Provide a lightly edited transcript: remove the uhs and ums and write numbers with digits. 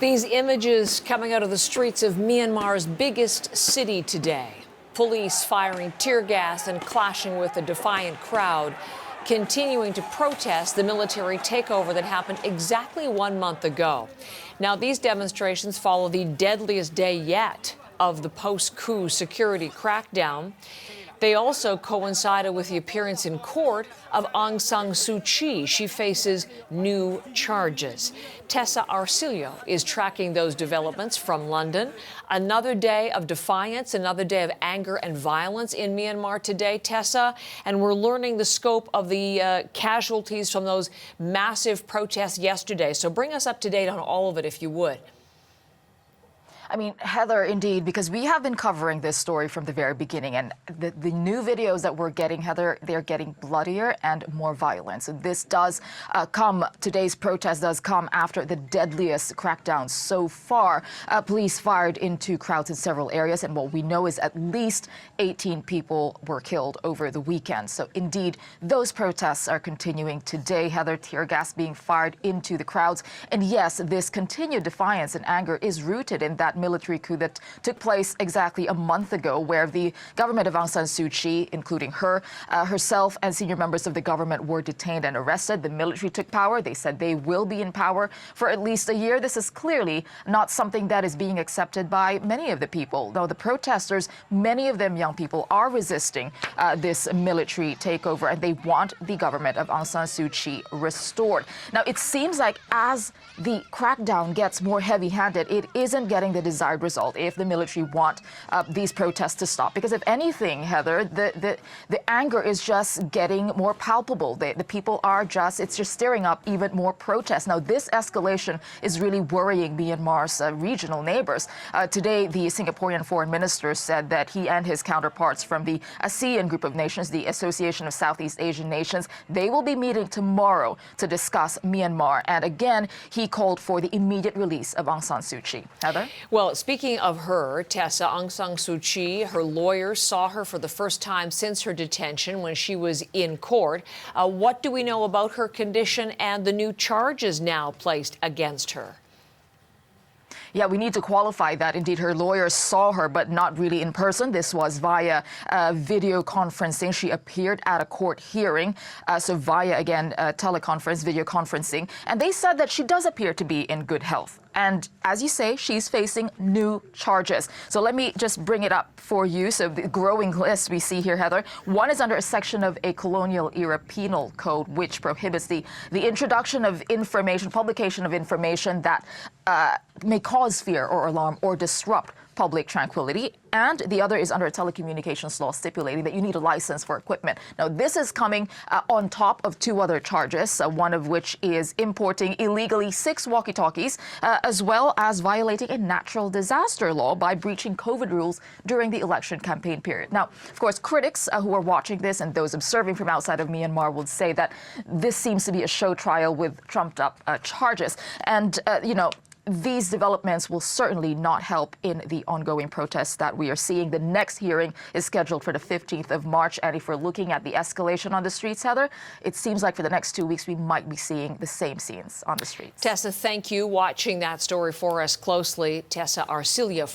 These images coming out of the streets of Myanmar's biggest city today. Police firing tear gas and clashing with a defiant crowd, continuing to protest the military takeover that happened exactly 1 month ago. Now, these demonstrations follow the deadliest day yet of the post-coup security crackdown. They also coincided with the appearance in court of Aung San Suu Kyi. She faces new charges. Tessa Arcilio is tracking those developments from London. Another day of defiance, another day of anger and violence in Myanmar today, Tessa, and we're learning the scope of the casualties from those massive protests yesterday. So bring us up to date on all of it, if you would. I mean, Heather, indeed, because we have been covering this story from the very beginning, and the new videos that we're getting, Heather, they're getting bloodier and more violent. So this does today's protest does come after the deadliest crackdown so far. Police fired into crowds in several areas, and what we know is at least 18 people were killed over the weekend. So indeed, those protests are continuing today, Heather, tear gas being fired into the crowds. And yes, this continued defiance and anger is rooted in that military coup that took place exactly a month ago, where the government of Aung San Suu Kyi, including herself and senior members of the government, were detained and arrested. The military took power. They said they will be in power for at least a year. This is clearly not something that is being accepted by many of the people. Though the protesters, many of them young people, are resisting this military takeover, and they want the government of Aung San Suu Kyi restored. Now, it seems like as the crackdown gets more heavy-handed, it isn't getting the desired result if the military want these protests to stop. Because if anything, Heather, the anger is just getting more palpable. The people are it's just stirring up even more protests. Now, this escalation is really worrying Myanmar's regional neighbors. Today, the Singaporean foreign minister said that he and his counterparts from the ASEAN group of nations, the Association of Southeast Asian Nations, they will be meeting tomorrow to discuss Myanmar. And again, he called for the immediate release of Aung San Suu Kyi. Heather? Well, speaking of her, Tessa, Aung San Suu Kyi, her lawyers saw her for the first time since her detention when she was in court. What do we know about her condition and the new charges now placed against her? Yeah, we need to qualify that. Indeed, her lawyers saw her, but not really in person. This was via video conferencing. She appeared at a court hearing, so via, again, teleconference, video conferencing. And they said that she does appear to be in good health. And as you say, she's facing new charges. So let me just bring it up for you. So the growing list we see here, Heather, one is under a section of a colonial-era penal code which prohibits the introduction of information, publication of information that may cause fear or alarm or disrupt public tranquility. And the other is under a telecommunications law stipulating that you need a license for equipment. Now, this is coming on top of two other charges, one of which is importing illegally 6 walkie-talkies, as well as violating a natural disaster law by breaching COVID rules during the election campaign period. Now, of course, critics who are watching this and those observing from outside of Myanmar would say that this seems to be a show trial with trumped-up charges. And, these developments will certainly not help in the ongoing protests that we are seeing. The next hearing is scheduled for the 15th of March. And if we're looking at the escalation on the streets, Heather, it seems like for the next 2 weeks, we might be seeing the same scenes on the streets. Tessa, thank you. Watching that story for us closely. Tessa Arcilio.